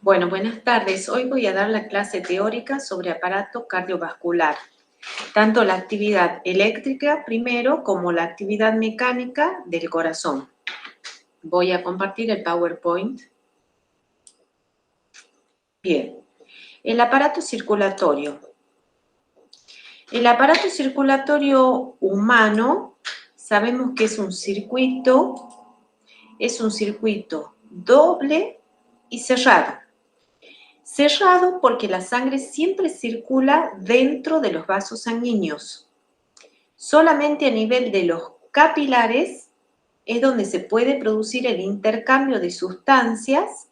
Bueno, buenas tardes. Hoy voy a dar la clase teórica sobre aparato cardiovascular, tanto la actividad eléctrica primero como la actividad mecánica del corazón. Voy a compartir el PowerPoint. Bien, el aparato circulatorio. El aparato circulatorio humano, sabemos que es un circuito doble y cerrado. Cerrado porque la sangre siempre circula dentro de los vasos sanguíneos. Solamente a nivel de los capilares es donde se puede producir el intercambio de sustancias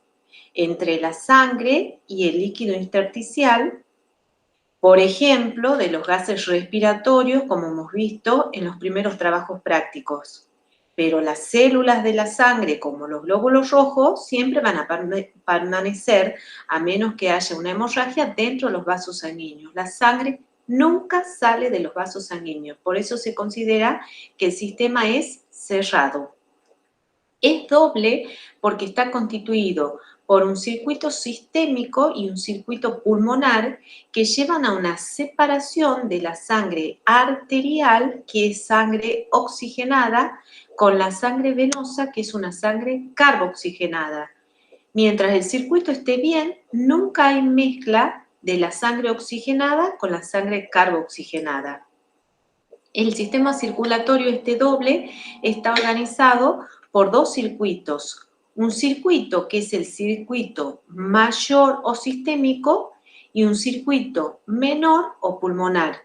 entre la sangre y el líquido intersticial, por ejemplo, de los gases respiratorios, como hemos visto en los primeros trabajos prácticos. Pero las células de la sangre, como los glóbulos rojos, siempre van a permanecer a menos que haya una hemorragia dentro de los vasos sanguíneos. La sangre nunca sale de los vasos sanguíneos, por eso se considera que el sistema es cerrado. Es doble porque está constituido por un circuito sistémico y un circuito pulmonar que llevan a una separación de la sangre arterial, que es sangre oxigenada, con la sangre venosa, que es una sangre carboxigenada. Mientras el circuito esté bien, nunca hay mezcla de la sangre oxigenada con la sangre carboxigenada. El sistema circulatorio doble está organizado por dos circuitos. Un circuito que es el circuito mayor o sistémico y un circuito menor o pulmonar.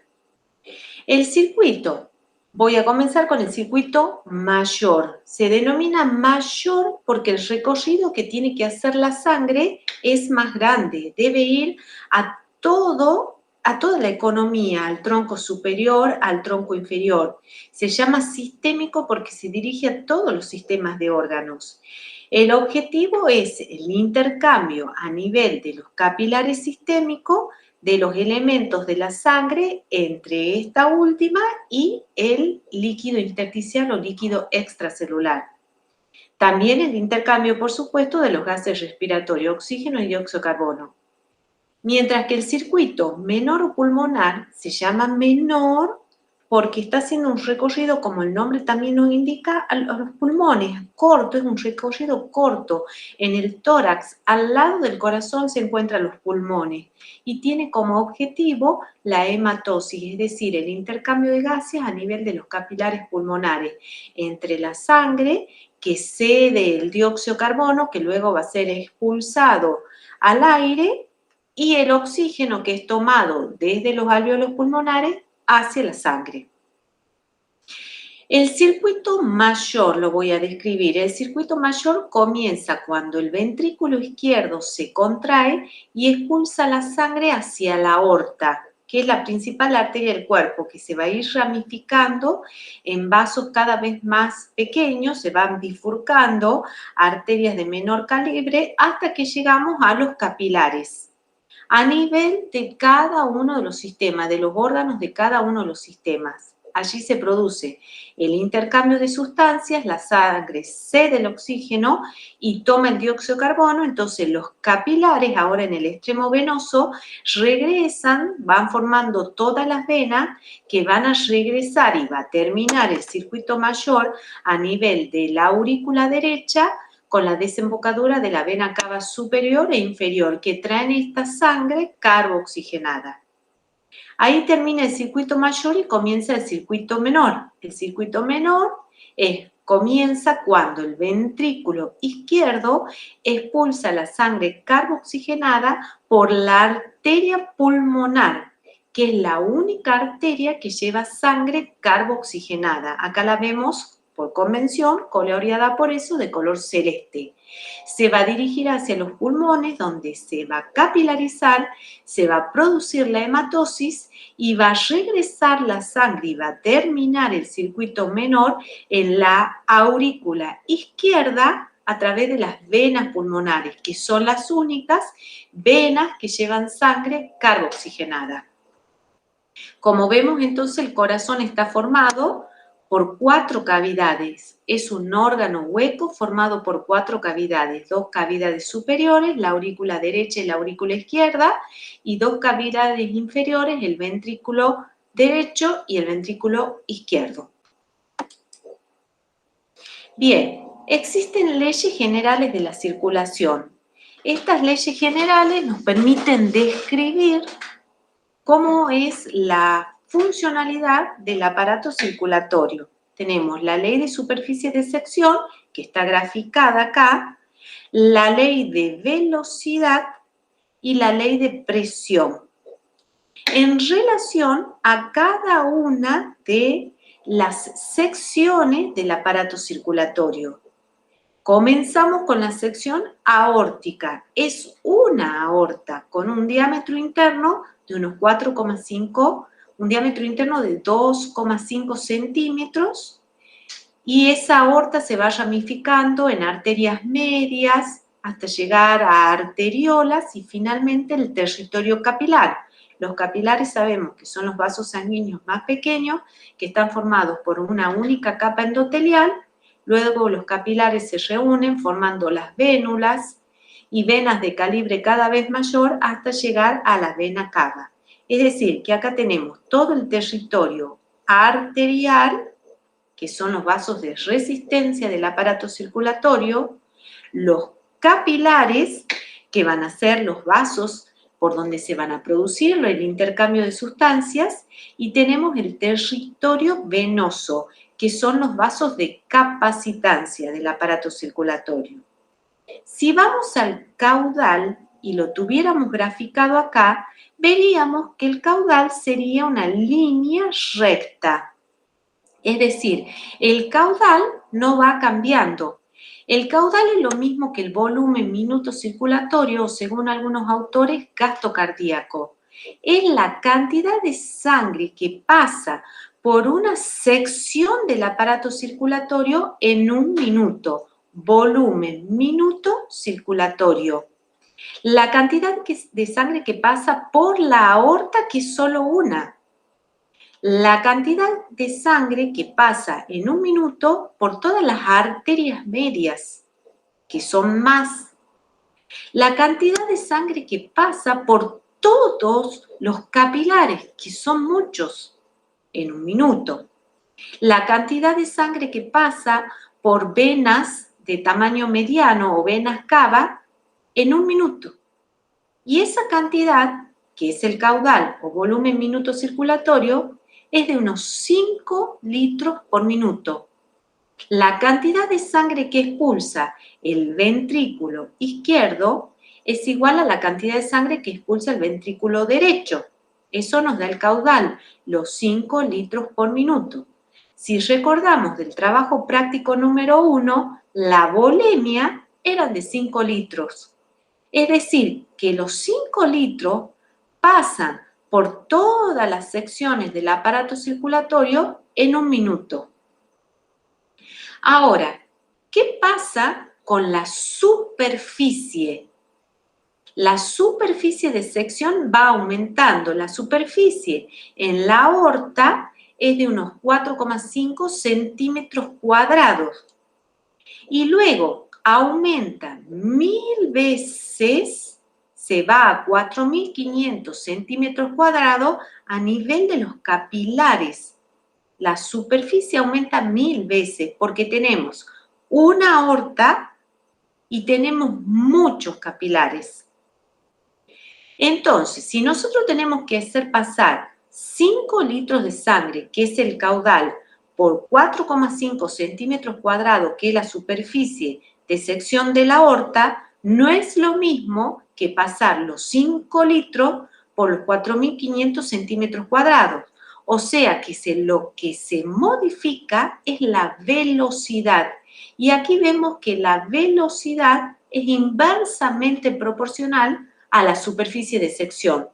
El circuito, voy a comenzar con el circuito mayor. Se denomina mayor porque el recorrido que tiene que hacer la sangre es más grande. Debe ir a toda la economía, al tronco superior, al tronco inferior. Se llama sistémico porque se dirige a todos los sistemas de órganos. El objetivo es el intercambio a nivel de los capilares sistémicos de los elementos de la sangre entre esta última y el líquido intersticial o líquido extracelular. También el intercambio, por supuesto, de los gases respiratorios, oxígeno y dióxido de carbono. Mientras que el circuito menor o pulmonar se llama menor porque está haciendo un recorrido, como el nombre también nos indica, a los pulmones, corto, es un recorrido corto. En el tórax, al lado del corazón, se encuentran los pulmones y tiene como objetivo la hematosis, es decir, el intercambio de gases a nivel de los capilares pulmonares entre la sangre que cede el dióxido de carbono, que luego va a ser expulsado al aire, y el oxígeno que es tomado desde los alvéolos pulmonares hacia la sangre. El circuito mayor lo voy a describir. El circuito mayor comienza cuando el ventrículo izquierdo se contrae y expulsa la sangre hacia la aorta, que es la principal arteria del cuerpo, que se va a ir ramificando en vasos cada vez más pequeños, se van bifurcando arterias de menor calibre hasta que llegamos a los capilares, a nivel de cada uno de los sistemas, de los órganos de cada uno de los sistemas. Allí se produce el intercambio de sustancias, la sangre cede el oxígeno y toma el dióxido de carbono, entonces los capilares, ahora en el extremo venoso, regresan, van formando todas las venas que van a regresar y va a terminar el circuito mayor a nivel de la aurícula derecha, con la desembocadura de la vena cava superior e inferior, que traen esta sangre carboxigenada. Ahí termina el circuito mayor y comienza el circuito menor. El circuito menor comienza cuando el ventrículo izquierdo expulsa la sangre carboxigenada por la arteria pulmonar, que es la única arteria que lleva sangre carboxigenada. Acá la vemos por convención, coloreada por eso de color celeste. Se va a dirigir hacia los pulmones, donde se va a capilarizar, se va a producir la hematosis y va a regresar la sangre y va a terminar el circuito menor en la aurícula izquierda a través de las venas pulmonares, que son las únicas venas que llevan sangre carboxigenada. Como vemos, entonces, el corazón está formado por 4 cavidades. Es un órgano hueco formado por 4 cavidades, 2 cavidades superiores, la aurícula derecha y la aurícula izquierda, y 2 cavidades inferiores, el ventrículo derecho y el ventrículo izquierdo. Bien, existen leyes generales de la circulación. Estas leyes generales nos permiten describir cómo es la funcionalidad del aparato circulatorio. Tenemos la ley de superficie de sección, que está graficada acá, la ley de velocidad y la ley de presión, en relación a cada una de las secciones del aparato circulatorio. Comenzamos con la sección aórtica. Es una aorta con un diámetro interno de unos 4,5, un diámetro interno de 2,5 centímetros, y esa aorta se va ramificando en arterias medias hasta llegar a arteriolas y finalmente el territorio capilar. Los capilares sabemos que son los vasos sanguíneos más pequeños, que están formados por una única capa endotelial. Luego los capilares se reúnen formando las vénulas y venas de calibre cada vez mayor hasta llegar a la vena cava. Es decir, que acá tenemos todo el territorio arterial, que son los vasos de resistencia del aparato circulatorio, los capilares, que van a ser los vasos por donde se van a producir el intercambio de sustancias, y tenemos el territorio venoso, que son los vasos de capacitancia del aparato circulatorio. Si vamos al caudal y lo tuviéramos graficado acá, veríamos que el caudal sería una línea recta. Es decir, el caudal no va cambiando. El caudal es lo mismo que el volumen minuto circulatorio o, según algunos autores, gasto cardíaco. Es la cantidad de sangre que pasa por una sección del aparato circulatorio en un minuto. Volumen minuto circulatorio. La cantidad de sangre que pasa por la aorta, que es solo una. La cantidad de sangre que pasa en un minuto por todas las arterias medias, que son más. La cantidad de sangre que pasa por todos los capilares, que son muchos, en un minuto. La cantidad de sangre que pasa por venas de tamaño mediano o venas cava en un minuto. Y esa cantidad, que es el caudal o volumen minuto circulatorio, es de unos 5 litros por minuto. La cantidad de sangre que expulsa el ventrículo izquierdo es igual a la cantidad de sangre que expulsa el ventrículo derecho. Eso nos da el caudal, los 5 litros por minuto. Si recordamos del trabajo práctico número 1, la volemia era de 5 litros. Es decir, que los 5 litros pasan por todas las secciones del aparato circulatorio en un minuto. Ahora, ¿qué pasa con la superficie? La superficie de sección va aumentando. La superficie en la aorta es de unos 4,5 centímetros cuadrados. Y luego aumenta 1000 veces, se va a 4.500 centímetros cuadrados a nivel de los capilares. La superficie aumenta 1000 veces porque tenemos una aorta y tenemos muchos capilares. Entonces, si nosotros tenemos que hacer pasar 5 litros de sangre, que es el caudal, por 4,5 centímetros cuadrados, que es la superficie de sección de la aorta, no es lo mismo que pasar los 5 litros por los 4.500 centímetros cuadrados. O sea que lo que se modifica es la velocidad. Y aquí vemos que la velocidad es inversamente proporcional a la superficie de sección.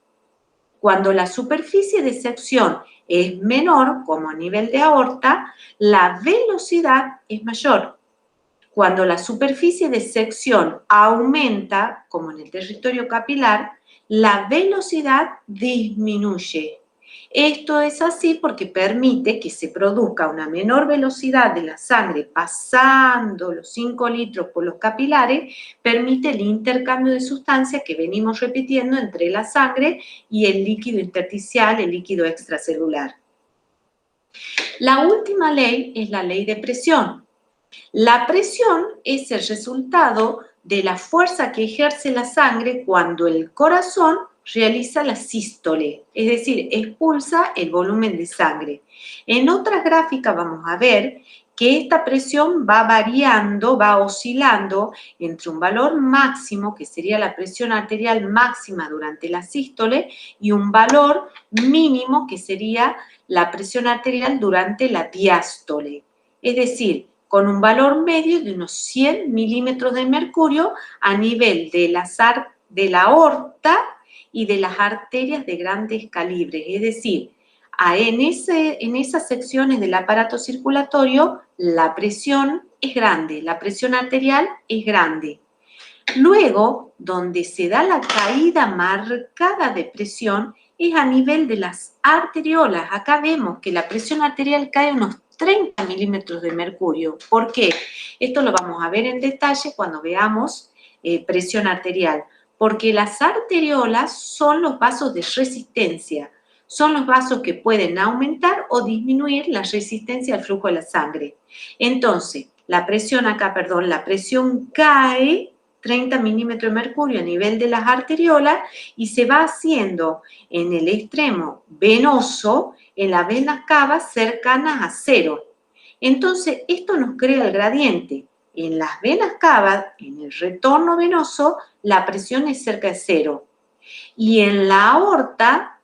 Cuando la superficie de sección es menor, como a nivel de aorta, la velocidad es mayor. Cuando la superficie de sección aumenta, como en el territorio capilar, la velocidad disminuye. Esto es así porque permite que se produzca una menor velocidad de la sangre pasando los 5 litros por los capilares, permite el intercambio de sustancias que venimos repitiendo entre la sangre y el líquido intersticial, el líquido extracelular. La última ley es la ley de presión. La presión es el resultado de la fuerza que ejerce la sangre cuando el corazón realiza la sístole, es decir, expulsa el volumen de sangre. En otras gráficas vamos a ver que esta presión va variando, va oscilando entre un valor máximo, que sería la presión arterial máxima durante la sístole, y un valor mínimo, que sería la presión arterial durante la diástole. Es decir, con un valor medio de unos 100 milímetros de mercurio a nivel de la aorta y de las arterias de grandes calibres. Es decir, en esas secciones del aparato circulatorio la presión es grande, la presión arterial es grande. Luego, donde se da la caída marcada de presión es a nivel de las arteriolas. Acá vemos que la presión arterial cae unos 30 milímetros de mercurio. ¿Por qué? Esto lo vamos a ver en detalle cuando veamos presión arterial. Porque las arteriolas son los vasos de resistencia. Son los vasos que pueden aumentar o disminuir la resistencia al flujo de la sangre. Entonces, la presión cae 30 milímetros de mercurio a nivel de las arteriolas y se va haciendo en el extremo venoso, en las venas cavas cercanas a cero. Entonces, esto nos crea el gradiente. En las venas cavas, en el retorno venoso, la presión es cerca de cero. Y en la aorta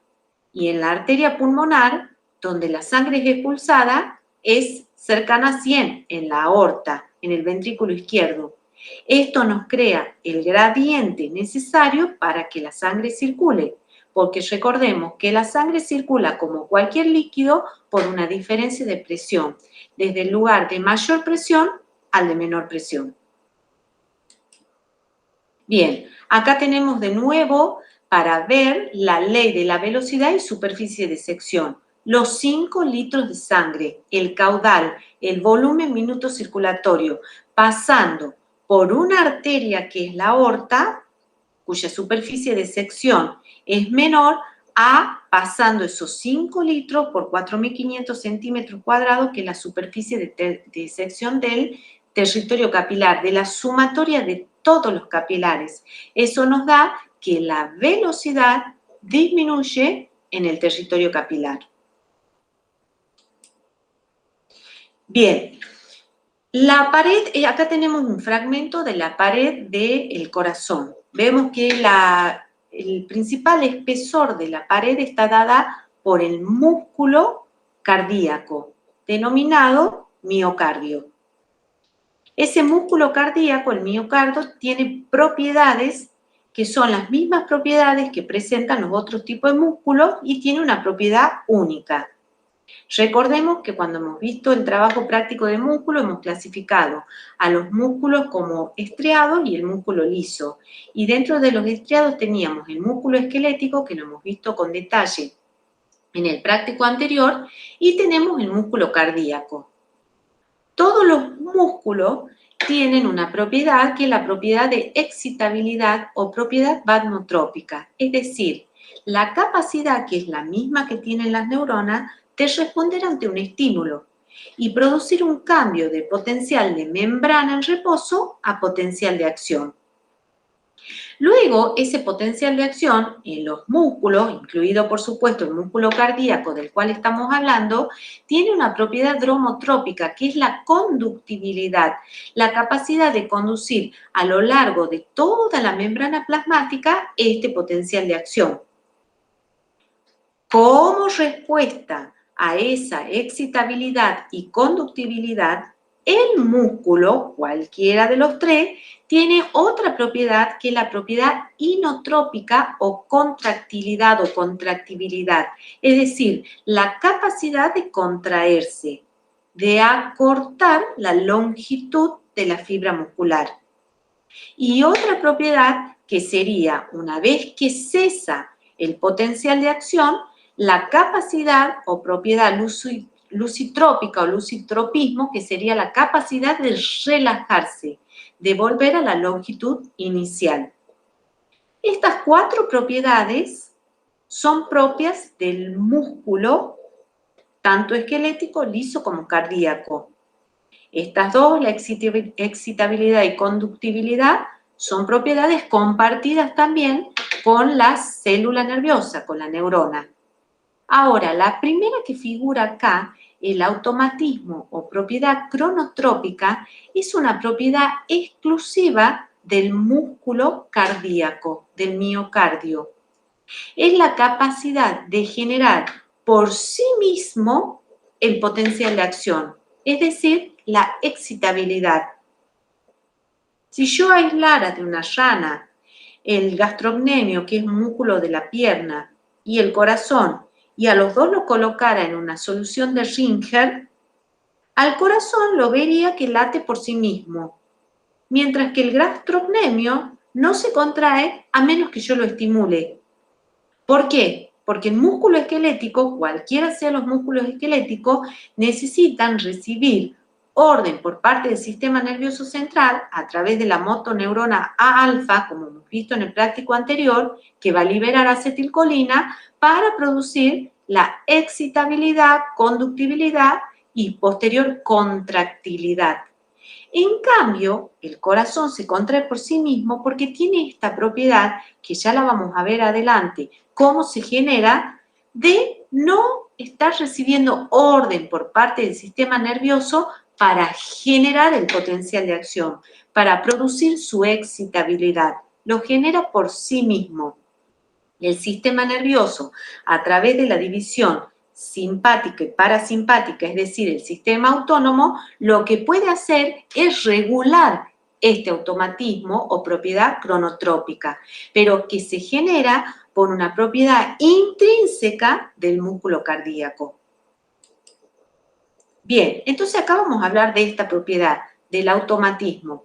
y en la arteria pulmonar, donde la sangre es expulsada, es cercana a 100 en la aorta, en el ventrículo izquierdo. Esto nos crea el gradiente necesario para que la sangre circule, porque recordemos que la sangre circula como cualquier líquido por una diferencia de presión, desde el lugar de mayor presión al de menor presión. Bien, acá tenemos de nuevo para ver la ley de la velocidad y superficie de sección. Los 5 litros de sangre, el caudal, el volumen minuto circulatorio, pasando por una arteria que es la aorta, cuya superficie de sección es menor, a pasando esos 5 litros por 4.500 centímetros cuadrados, que es la superficie de sección del territorio capilar, de la sumatoria de todos los capilares. Eso nos da que la velocidad disminuye en el territorio capilar. Bien, la pared, acá tenemos un fragmento de la pared del corazón. Vemos que el principal espesor de la pared está dada por el músculo cardíaco, denominado miocardio. Ese músculo cardíaco, el miocardio, tiene propiedades que son las mismas propiedades que presentan los otros tipos de músculos y tiene una propiedad única. Recordemos que cuando hemos visto el trabajo práctico de músculo hemos clasificado a los músculos como estriados y el músculo liso. Y dentro de los estriados teníamos el músculo esquelético, que lo hemos visto con detalle en el práctico anterior, y tenemos el músculo cardíaco. Todos los músculos tienen una propiedad que es la propiedad de excitabilidad o propiedad vadnotrópica, es decir, la capacidad, que es la misma que tienen las neuronas, de responder ante un estímulo y producir un cambio de potencial de membrana en reposo a potencial de acción. Luego, ese potencial de acción en los músculos, incluido por supuesto el músculo cardíaco del cual estamos hablando, tiene una propiedad dromotrópica, que es la conductibilidad, la capacidad de conducir a lo largo de toda la membrana plasmática este potencial de acción. Como respuesta a esa excitabilidad y conductibilidad, el músculo, cualquiera de los tres, tiene otra propiedad que es la propiedad inotrópica o contractilidad o contractibilidad, es decir, la capacidad de contraerse, de acortar la longitud de la fibra muscular. Y otra propiedad que sería, una vez que cesa el potencial de acción, la capacidad o propiedad lucitrópica o lucitropismo, que sería la capacidad de relajarse, de volver a la longitud inicial. Estas 4 propiedades son propias del músculo, tanto esquelético, liso como cardíaco. Estas dos, la excitabilidad y conductibilidad, son propiedades compartidas también con la célula nerviosa, con la neurona. Ahora, la primera que figura acá, el automatismo o propiedad cronotrópica, es una propiedad exclusiva del músculo cardíaco, del miocardio. Es la capacidad de generar por sí mismo el potencial de acción, es decir, la excitabilidad. Si yo aislara de una rana el gastrocnemio, que es un músculo de la pierna, y el corazón, y a los dos lo colocara en una solución de Ringer, al corazón lo vería que late por sí mismo, mientras que el gastrocnemio no se contrae a menos que yo lo estimule. ¿Por qué? Porque el músculo esquelético, cualquiera sean los músculos esqueléticos, necesitan recibir orden por parte del sistema nervioso central a través de la motoneurona A-alfa, como hemos visto en el práctico anterior, que va a liberar acetilcolina para producir la excitabilidad, conductibilidad y posterior contractilidad. En cambio, el corazón se contrae por sí mismo porque tiene esta propiedad, que ya la vamos a ver adelante, cómo se genera, de no estar recibiendo orden por parte del sistema nervioso para generar el potencial de acción, para producir su excitabilidad. Lo genera por sí mismo. El sistema nervioso, a través de la división simpática y parasimpática, es decir, el sistema autónomo, lo que puede hacer es regular este automatismo o propiedad cronotrópica, pero que se genera por una propiedad intrínseca del músculo cardíaco. Bien, entonces acá vamos a hablar de esta propiedad, del automatismo.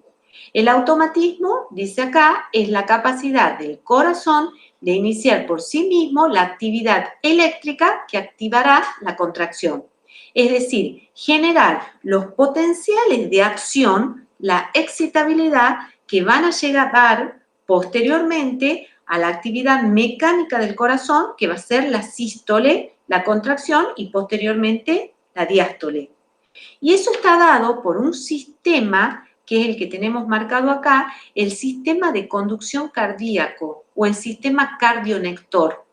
El automatismo, dice acá, es la capacidad del corazón de iniciar por sí mismo la actividad eléctrica que activará la contracción. Es decir, generar los potenciales de acción, la excitabilidad que van a llegar posteriormente a la actividad mecánica del corazón, que va a ser la sístole, la contracción y posteriormente la diástole. Y eso está dado por un sistema que es el que tenemos marcado acá, el sistema de conducción cardíaco o el sistema cardionector.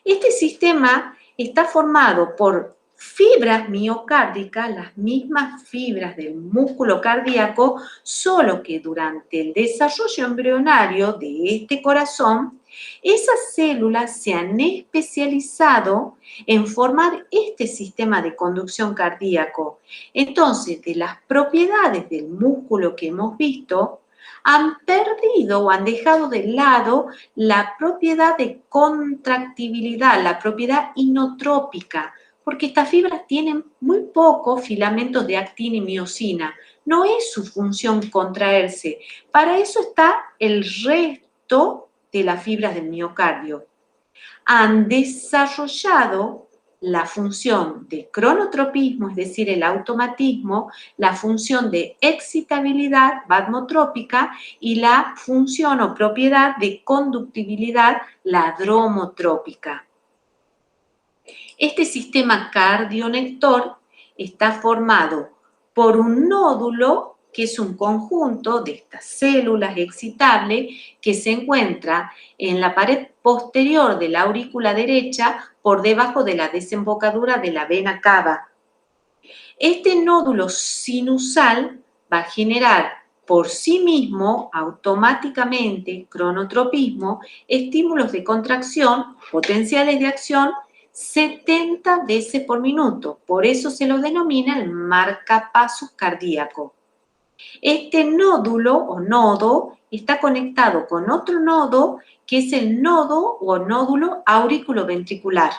Este sistema está formado por fibras miocárdicas, las mismas fibras del músculo cardíaco, solo que durante el desarrollo embrionario de este corazón, esas células se han especializado en formar este sistema de conducción cardíaco. Entonces, de las propiedades del músculo que hemos visto, han perdido o han dejado de lado la propiedad de contractibilidad, la propiedad inotrópica, porque estas fibras tienen muy pocos filamentos de actina y miosina. No es su función contraerse. Para eso está el resto de las fibras del miocardio. Han desarrollado la función de cronotropismo, es decir, el automatismo, la función de excitabilidad vasmotrópica y la función o propiedad de conductibilidad, la dromotrópica. Este sistema cardionector está formado por un nódulo, que es un conjunto de estas células excitables que se encuentra en la pared posterior de la aurícula derecha por debajo de la desembocadura de la vena cava. Este nódulo sinusal va a generar por sí mismo, automáticamente, cronotropismo, estímulos de contracción, potenciales de acción, 70 veces por minuto. Por eso se lo denomina el marcapasos cardíaco. Este nódulo o nodo está conectado con otro nodo, que es el nodo o nódulo auriculoventricular.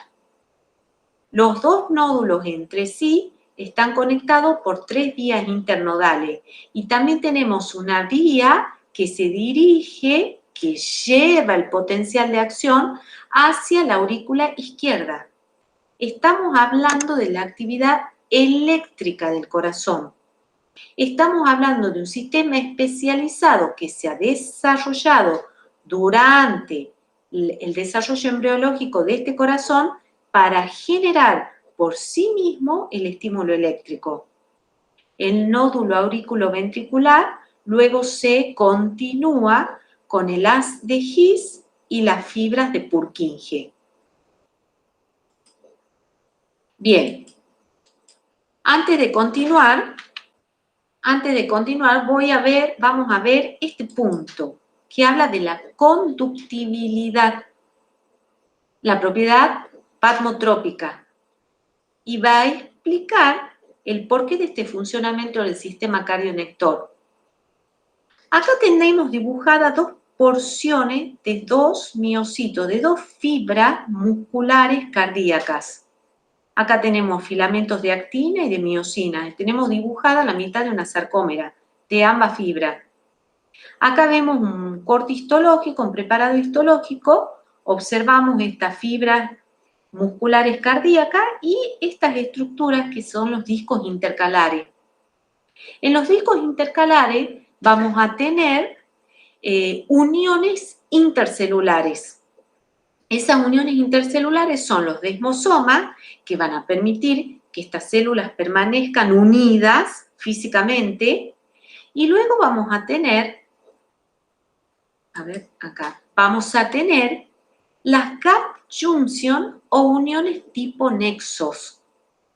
Los dos nódulos entre sí están conectados por 3 vías internodales y también tenemos una vía que se dirige que lleva el potencial de acción hacia la aurícula izquierda. Estamos hablando de la actividad eléctrica del corazón. Estamos hablando de un sistema especializado que se ha desarrollado durante el desarrollo embriológico de este corazón para generar por sí mismo el estímulo eléctrico. El nódulo auriculoventricular luego se continúa con el haz de His y las fibras de Purkinje. Bien, antes de continuar, vamos a ver este punto que habla de la conductibilidad, la propiedad patmotrópica, y va a explicar el porqué de este funcionamiento del sistema cardionector. Acá tenemos dibujadas dos porciones de dos miocitos, de dos fibras musculares cardíacas. Acá tenemos filamentos de actina y de miocina. Tenemos dibujada la mitad de una sarcómera de ambas fibras. Acá vemos un corte histológico, un preparado histológico. Observamos estas fibras musculares cardíacas y estas estructuras que son los discos intercalares. En los discos intercalares vamos a tener uniones intercelulares. Esas uniones intercelulares son los desmosomas, que van a permitir que estas células permanezcan unidas físicamente, y luego vamos a tener, las gap junction o uniones tipo nexos.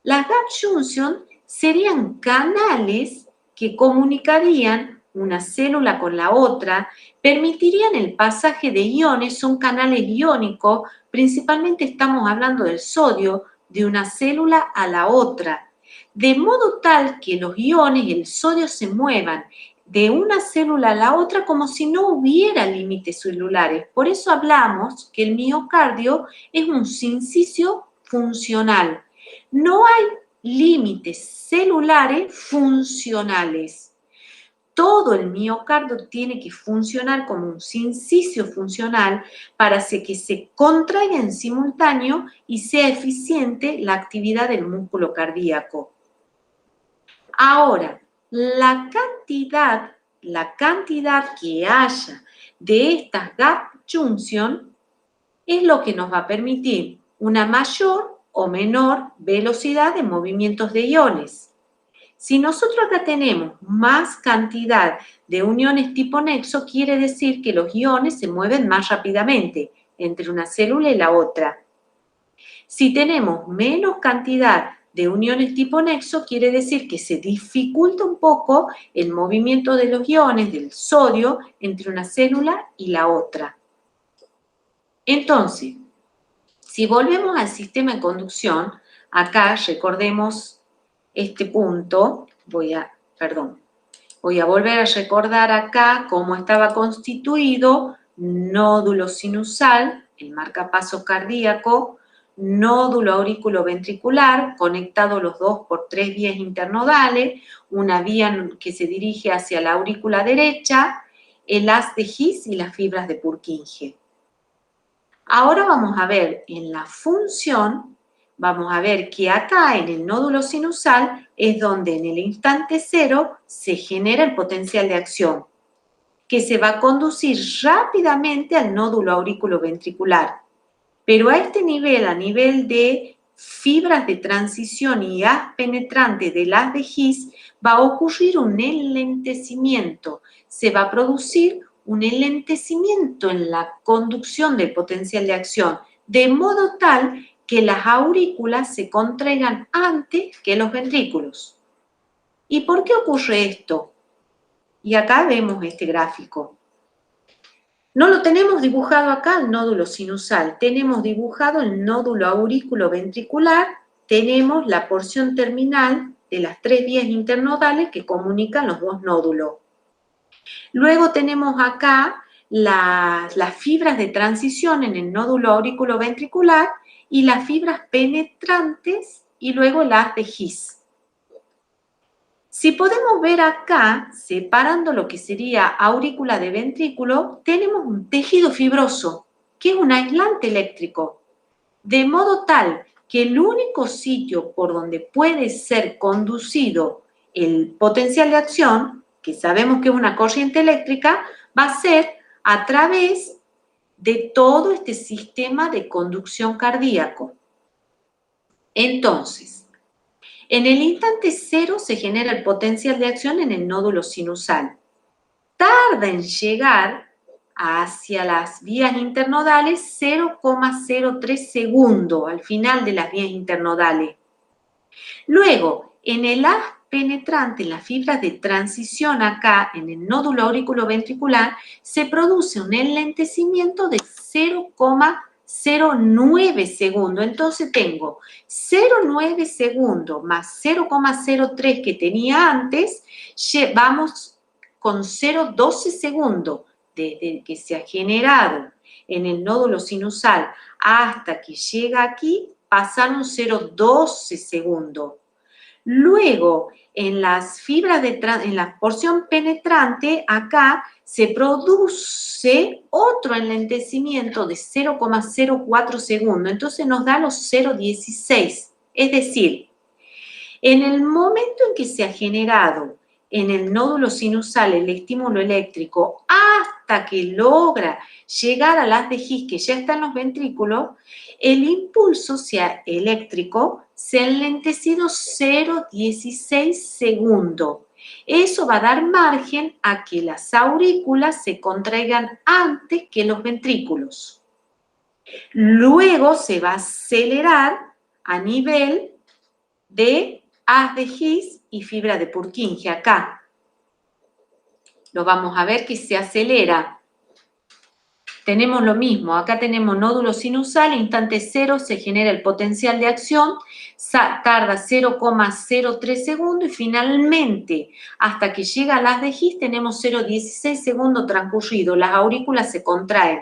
Las gap junction serían canales que comunicarían una célula con la otra, permitirían el pasaje de iones, son canales iónicos, principalmente estamos hablando del sodio, de una célula a la otra, de modo tal que los iones, el sodio, se muevan de una célula a la otra como si no hubiera límites celulares. Por eso hablamos que el miocardio es un sincicio funcional. No hay límites celulares funcionales. Todo el miocardio tiene que funcionar como un sincicio funcional para que se contraiga en simultáneo y sea eficiente la actividad del músculo cardíaco. Ahora, la cantidad que haya de estas gap junction es lo que nos va a permitir una mayor o menor velocidad de movimientos de iones. Si nosotros acá tenemos más cantidad de uniones tipo nexo, quiere decir que los iones se mueven más rápidamente entre una célula y la otra. Si tenemos menos cantidad de uniones tipo nexo, quiere decir que se dificulta un poco el movimiento de los iones del sodio entre una célula y la otra. Entonces, si volvemos al sistema de conducción, acá recordemos este punto, voy a volver a recordar acá cómo estaba constituido: nódulo sinusal, el marcapaso cardíaco, nódulo auriculoventricular, conectados los dos por 3 vías internodales, una vía que se dirige hacia la aurícula derecha, el haz de His y las fibras de Purkinje. Ahora vamos a ver en la función, vamos a ver que acá en el nódulo sinusal es donde en el instante cero se genera el potencial de acción, que se va a conducir rápidamente al nódulo auriculoventricular. Pero a este nivel, a nivel de fibras de transición y haz penetrante del haz de His, va a ocurrir un enlentecimiento, se va a producir un enlentecimiento en la conducción del potencial de acción, de modo tal que las aurículas se contraigan antes que los ventrículos. ¿Y por qué ocurre esto? Y acá vemos este gráfico. No lo tenemos dibujado acá el nódulo sinusal, tenemos dibujado el nódulo auriculoventricular, tenemos la porción terminal de las 3 vías internodales que comunican los dos nódulos. Luego tenemos acá las fibras de transición en el nódulo auriculoventricular y las fibras penetrantes y luego el haz de His. Si podemos ver acá, separando lo que sería aurícula de ventrículo, tenemos un tejido fibroso, que es un aislante eléctrico, de modo tal que el único sitio por donde puede ser conducido el potencial de acción, que sabemos que es una corriente eléctrica, va a ser a través de todo este sistema de conducción cardíaco. Entonces, en el instante cero se genera el potencial de acción en el nódulo sinusal. Tarda en llegar hacia las vías internodales 0,03 segundos al final de las vías internodales. Luego, en el haz penetrante, en las fibras de transición acá, en el nódulo auriculoventricular, se produce un enlentecimiento de 0,09 segundos. Entonces tengo 0,9 segundos más 0,03 que tenía antes, vamos con 0,12 segundos desde que se ha generado en el nódulo sinusal hasta que llega aquí, pasaron 0,12 segundos. Luego, en las fibras en la porción penetrante, acá se produce otro enlentecimiento de 0,04 segundos. Entonces nos da los 0,16. Es decir, en el momento en que se ha generado en el nódulo sinusal el estímulo eléctrico hasta que logra llegar al haz de His que ya está en los ventrículos, el impulso eléctrico se ha enlentecido 0,16 segundos. Eso va a dar margen a que las aurículas se contraigan antes que los ventrículos. Luego se va a acelerar a nivel de haz de His y fibra de Purkinje acá. Lo vamos a ver que se acelera. Tenemos lo mismo, acá tenemos nódulo sinusal, instante cero se genera el potencial de acción, tarda 0,03 segundos y finalmente hasta que llega al haz de His tenemos 0,16 segundos transcurridos, las aurículas se contraen.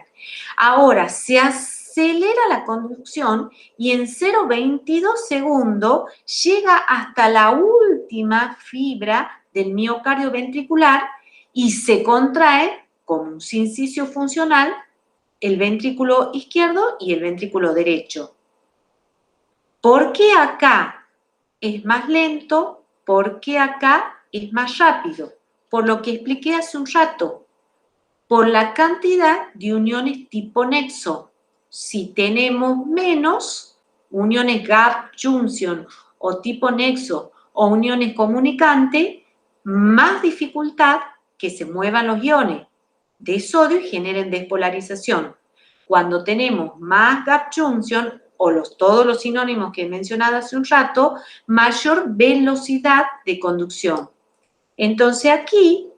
Ahora se acelera la conducción y en 0,22 segundos llega hasta la última fibra del miocardio ventricular y se contrae como un sincicio funcional el ventrículo izquierdo y el ventrículo derecho. ¿Por qué acá es más lento? ¿Por qué acá es más rápido? Por lo que expliqué hace un rato, por la cantidad de uniones tipo nexo. Si tenemos menos uniones gap junction o tipo nexo o uniones comunicantes, más dificultad que se muevan los iones de sodio y generen despolarización. Cuando tenemos más gap junction o todos los sinónimos que he mencionado hace un rato, mayor velocidad de conducción. Entonces aquí,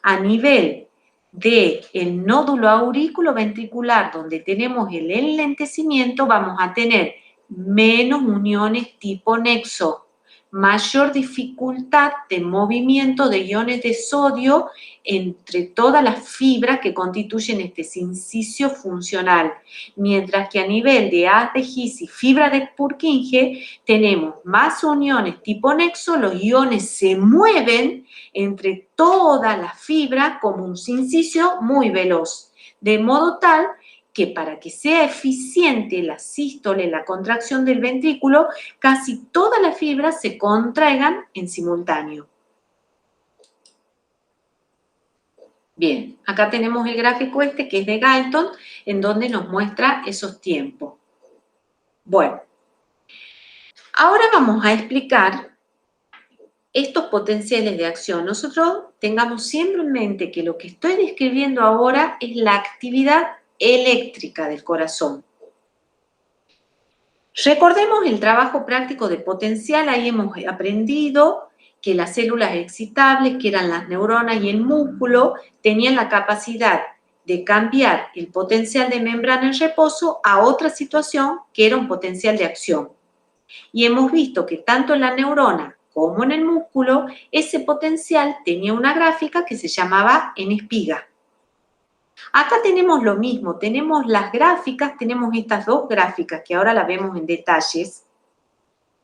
a nivel del nódulo auriculoventricular, donde tenemos el enlentecimiento, vamos a tener menos uniones tipo nexo, mayor dificultad de movimiento de iones de sodio entre todas las fibras que constituyen este sincicio funcional, mientras que a nivel de haz de His y fibra de Purkinje tenemos más uniones tipo nexo, los iones se mueven entre todas las fibras como un sincicio muy veloz, de modo tal que para que sea eficiente la sístole, la contracción del ventrículo, casi todas las fibras se contraigan en simultáneo. Bien, acá tenemos el gráfico que es de Galton, en donde nos muestra esos tiempos. Bueno, ahora vamos a explicar estos potenciales de acción. Nosotros tengamos siempre en mente que lo que estoy describiendo ahora es la actividad eléctrica del corazón. Recordemos el trabajo práctico de potencial, ahí hemos aprendido que las células excitables, que eran las neuronas y el músculo, tenían la capacidad de cambiar el potencial de membrana en reposo a otra situación que era un potencial de acción. Y hemos visto que tanto en la neurona como en el músculo, ese potencial tenía una gráfica que se llamaba en espiga. Acá tenemos lo mismo, tenemos las gráficas, tenemos estas dos gráficas que ahora las vemos en detalles.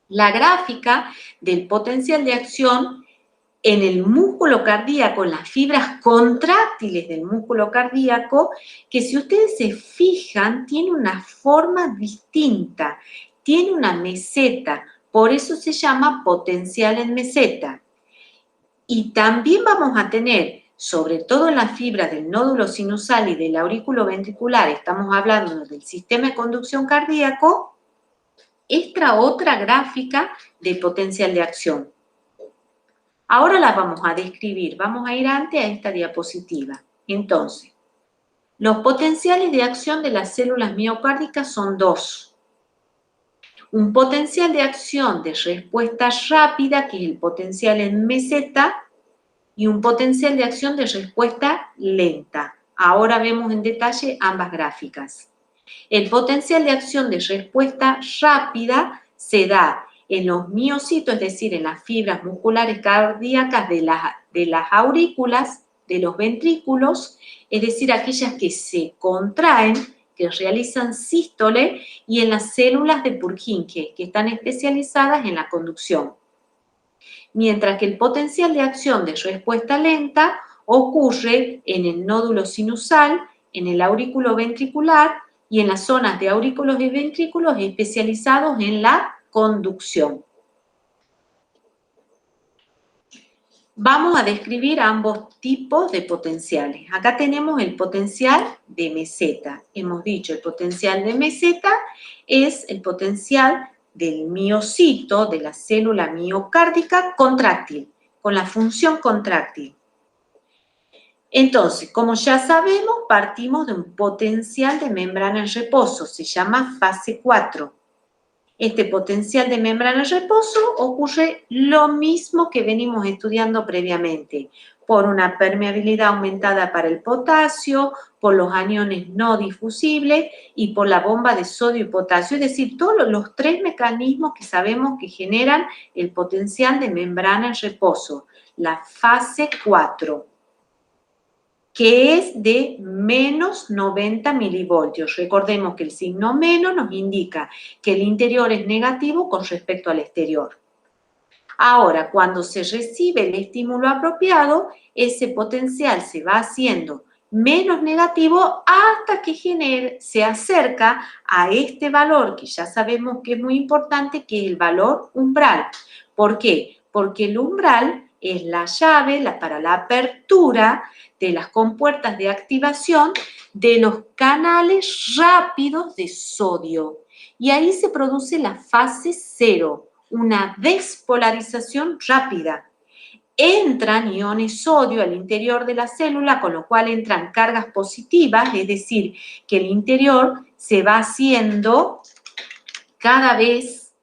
La gráfica del potencial de acción en el músculo cardíaco, en las fibras contráctiles del músculo cardíaco, que si ustedes se fijan, tiene una forma distinta, tiene una meseta, por eso se llama potencial en meseta. Y también vamos a tener, sobre todo en las fibras del nódulo sinusal y del aurículo ventricular, estamos hablando del sistema de conducción cardíaco, esta otra gráfica de potencial de acción. Ahora la vamos a describir, vamos a ir antes a esta diapositiva. Entonces, los potenciales de acción de las células miocárdicas son dos. Un potencial de acción de respuesta rápida, que es el potencial en meseta, y un potencial de acción de respuesta lenta. Ahora vemos en detalle ambas gráficas. El potencial de acción de respuesta rápida se da en los miocitos, es decir, en las fibras musculares cardíacas de las aurículas, de los ventrículos, es decir, aquellas que se contraen, que realizan sístole, y en las células de Purkinje, que están especializadas en la conducción. Mientras que el potencial de acción de respuesta lenta ocurre en el nódulo sinusal, en el aurículo ventricular y en las zonas de aurículos y ventrículos especializados en la conducción. Vamos a describir ambos tipos de potenciales. Acá tenemos el potencial de meseta. Hemos dicho, el potencial de meseta es el potencial del miocito, de la célula miocárdica contráctil, con la función contráctil. Entonces, como ya sabemos, partimos de un potencial de membrana en reposo, se llama fase 4. Este potencial de membrana en reposo ocurre lo mismo que venimos estudiando previamente, por una permeabilidad aumentada para el potasio, por los aniones no difusibles y por la bomba de sodio y potasio, es decir, todos los tres mecanismos que sabemos que generan el potencial de membrana en reposo, la fase 4. Que es de menos 90 milivoltios. Recordemos que el signo menos nos indica que el interior es negativo con respecto al exterior. Ahora, cuando se recibe el estímulo apropiado, ese potencial se va haciendo menos negativo hasta que se acerca a este valor que ya sabemos que es muy importante, que es el valor umbral. ¿Por qué? Porque el umbral es la llave para la apertura de las compuertas de activación de los canales rápidos de sodio. Y ahí se produce la fase 0, una despolarización rápida. Entran iones sodio al interior de la célula, con lo cual entran cargas positivas, es decir, que el interior se va haciendo cada vez,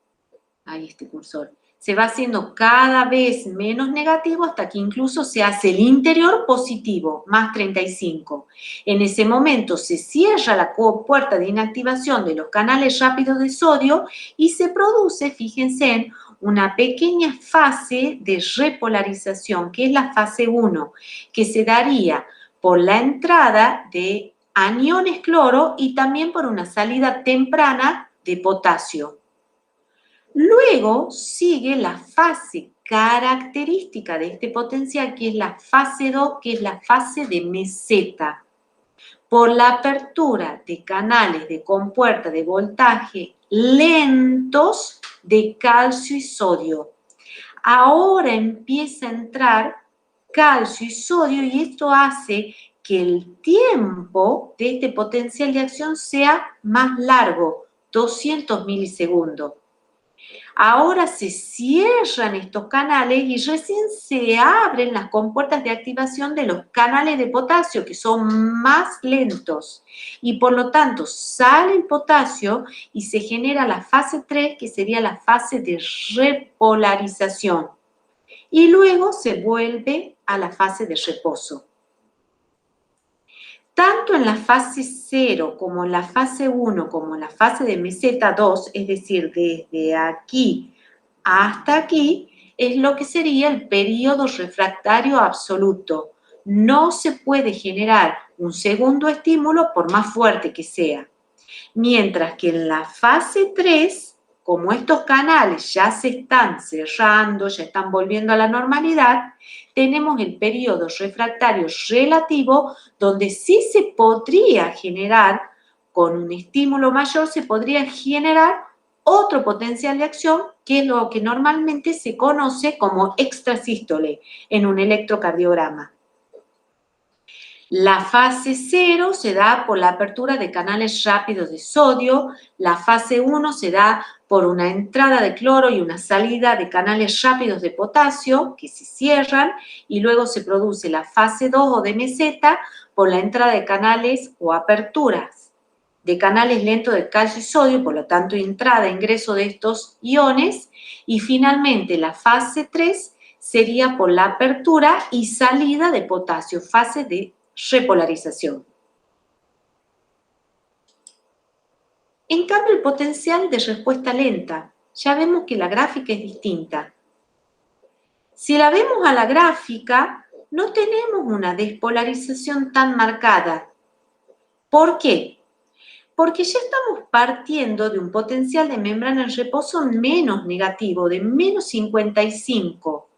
ahí este cursor, se va haciendo cada vez menos negativo hasta que incluso se hace el interior positivo, más 35. En ese momento se cierra la puerta de inactivación de los canales rápidos de sodio y se produce, fíjense, una pequeña fase de repolarización, que es la fase 1, que se daría por la entrada de aniones cloro y también por una salida temprana de potasio. Luego sigue la fase característica de este potencial, que es la fase 2, que es la fase de meseta. Por la apertura de canales de compuerta de voltaje lentos de calcio y sodio. Ahora empieza a entrar calcio y sodio y esto hace que el tiempo de este potencial de acción sea más largo, 200 milisegundos. Ahora se cierran estos canales y recién se abren las compuertas de activación de los canales de potasio, que son más lentos. Y por lo tanto sale el potasio y se genera la fase 3, que sería la fase de repolarización. Y luego se vuelve a la fase de reposo. Tanto en la fase 0 como en la fase 1 como en la fase de meseta 2, es decir, desde aquí hasta aquí, es lo que sería el periodo refractario absoluto. No se puede generar un segundo estímulo por más fuerte que sea. Mientras que en la fase 3 como estos canales ya se están cerrando, ya están volviendo a la normalidad, tenemos el periodo refractario relativo donde sí se podría generar, con un estímulo mayor, se podría generar otro potencial de acción, que es lo que normalmente se conoce como extrasístole en un electrocardiograma. La fase 0 se da por la apertura de canales rápidos de sodio, la fase 1 se da por una entrada de cloro y una salida de canales rápidos de potasio que se cierran, y luego se produce la fase 2 o de meseta por la entrada de canales o aperturas de canales lentos de calcio y sodio, por lo tanto entrada e ingreso de estos iones, y finalmente la fase 3 sería por la apertura y salida de potasio, fase de repolarización. En cambio, el potencial de respuesta lenta, ya vemos que la gráfica es distinta. Si la vemos a la gráfica, no tenemos una despolarización tan marcada. ¿Por qué? Porque ya estamos partiendo de un potencial de membrana en reposo menos negativo, de menos 55.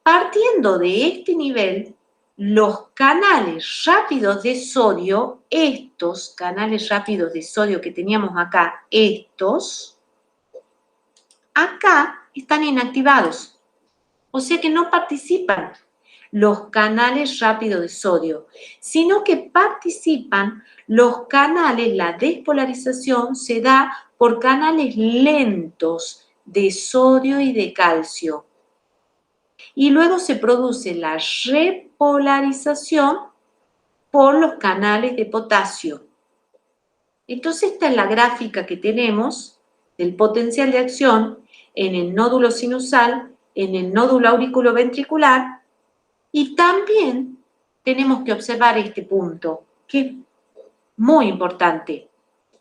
Partiendo de este nivel, los canales rápidos de sodio, estos canales rápidos de sodio que teníamos acá, estos, acá están inactivados. O sea que no participan los canales rápidos de sodio, sino que participan los canales, la despolarización se da por canales lentos de sodio y de calcio. Y luego se produce la repolarización por los canales de potasio. Entonces esta es la gráfica que tenemos del potencial de acción en el nódulo sinusal, en el nódulo auriculoventricular, y también tenemos que observar este punto, que es muy importante.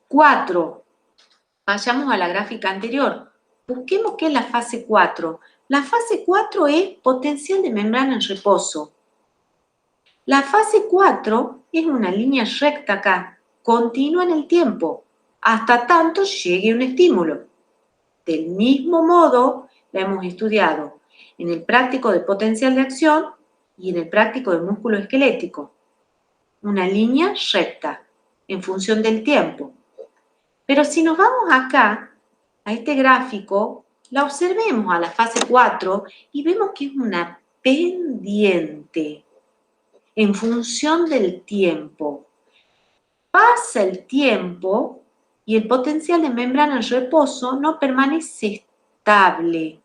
4. Vayamos a la gráfica anterior. Busquemos qué es la fase 4. La fase 4 es potencial de membrana en reposo. La fase 4 es una línea recta acá, continua en el tiempo, hasta tanto llegue un estímulo. Del mismo modo, la hemos estudiado en el práctico de potencial de acción y en el práctico de músculo esquelético. Una línea recta, en función del tiempo. Pero si nos vamos acá, a este gráfico, la observemos a la fase 4 y vemos que es una pendiente en función del tiempo. Pasa el tiempo y el potencial de membrana en reposo no permanece estable,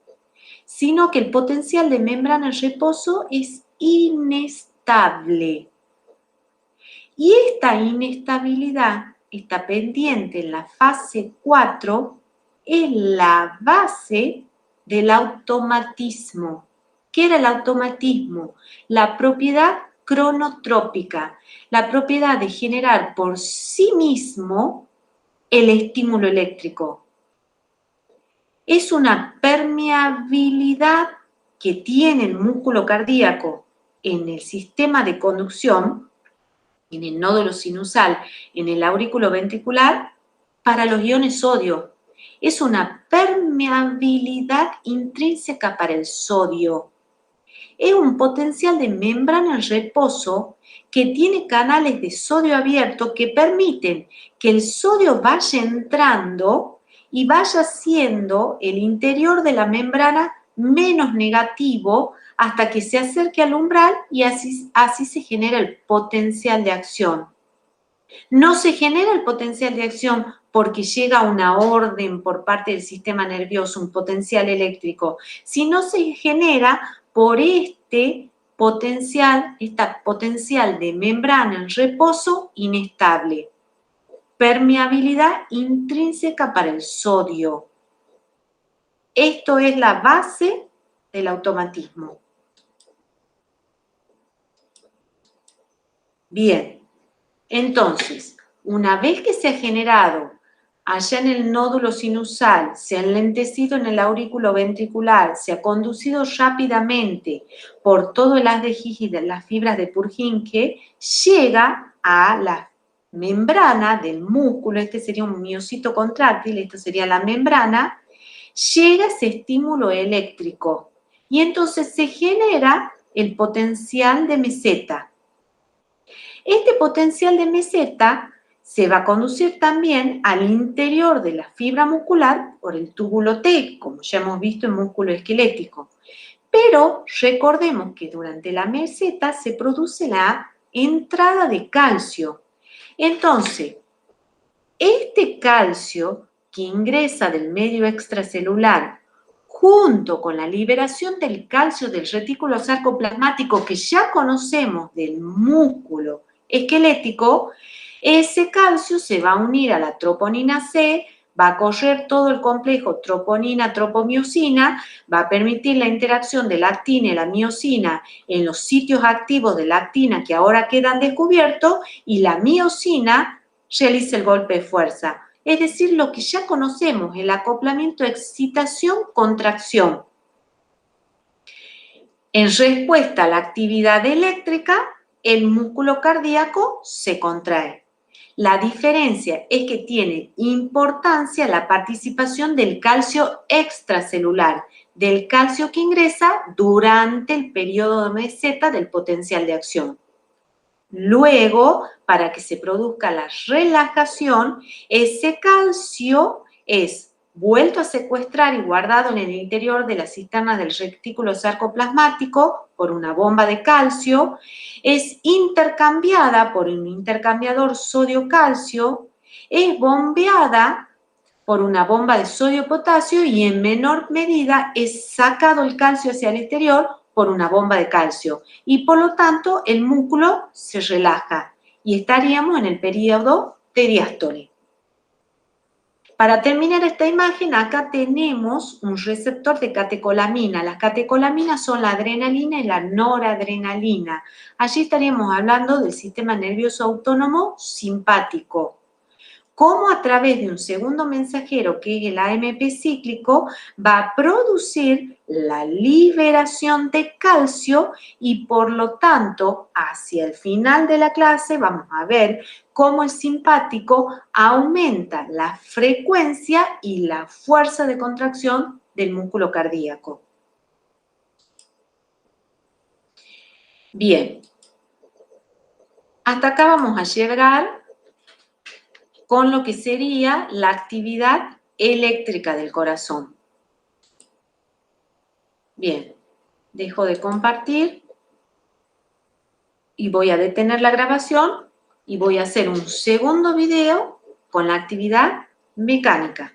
sino que el potencial de membrana en reposo es inestable. Y esta inestabilidad, esta pendiente en la fase 4, es la base del automatismo. ¿Qué era el automatismo? La propiedad cronotrópica, la propiedad de generar por sí mismo el estímulo eléctrico. Es una permeabilidad que tiene el músculo cardíaco en el sistema de conducción, en el nódulo sinusal, en el aurículo ventricular, para los iones sodio. Es una permeabilidad intrínseca para el sodio. Es un potencial de membrana en reposo que tiene canales de sodio abierto que permiten que el sodio vaya entrando y vaya haciendo el interior de la membrana menos negativo hasta que se acerque al umbral, y así se genera el potencial de acción. No se genera el potencial de acción porque llega una orden por parte del sistema nervioso, un potencial eléctrico, sino se genera por esta potencial de membrana en reposo inestable. Permeabilidad intrínseca para el sodio. Esto es la base del automatismo. Bien, entonces, una vez que se ha generado allá en el nódulo sinusal, se ha enlentecido en el aurículo ventricular, se ha conducido rápidamente por todo el haz de His y de las fibras de Purkinje, llega a la membrana del músculo. Este sería un miocito contráctil, esto sería la membrana, llega ese estímulo eléctrico y entonces se genera el potencial de meseta. Este potencial de meseta se va a conducir también al interior de la fibra muscular por el túbulo T, como ya hemos visto en músculo esquelético. Pero recordemos que durante la meseta se produce la entrada de calcio. Entonces, este calcio que ingresa del medio extracelular junto con la liberación del calcio del retículo sarcoplasmático que ya conocemos del músculo esquelético, ese calcio se va a unir a la troponina C, va a correr todo el complejo troponina-tropomiosina, va a permitir la interacción de la actina y la miosina en los sitios activos de la actina que ahora quedan descubiertos y la miosina realiza el golpe de fuerza. Es decir, lo que ya conocemos, el acoplamiento excitación-contracción. En respuesta a la actividad eléctrica, el músculo cardíaco se contrae. La diferencia es que tiene importancia la participación del calcio extracelular, del calcio que ingresa durante el periodo de meseta del potencial de acción. Luego, para que se produzca la relajación, ese calcio es vuelto a secuestrar y guardado en el interior de la cisterna del retículo sarcoplasmático por una bomba de calcio, es intercambiada por un intercambiador sodio-calcio, es bombeada por una bomba de sodio-potasio y en menor medida es sacado el calcio hacia el exterior por una bomba de calcio y por lo tanto el músculo se relaja y estaríamos en el periodo de diástole. Para terminar esta imagen, acá tenemos un receptor de catecolamina. Las catecolaminas son la adrenalina y la noradrenalina. Allí estaríamos hablando del sistema nervioso autónomo simpático. Cómo a través de un segundo mensajero, que es el AMP cíclico, va a producir la liberación de calcio y por lo tanto, hacia el final de la clase vamos a ver cómo el simpático aumenta la frecuencia y la fuerza de contracción del músculo cardíaco. Bien, hasta acá vamos a llegar con lo que sería la actividad eléctrica del corazón. Bien, dejo de compartir y voy a detener la grabación y voy a hacer un segundo video con la actividad mecánica.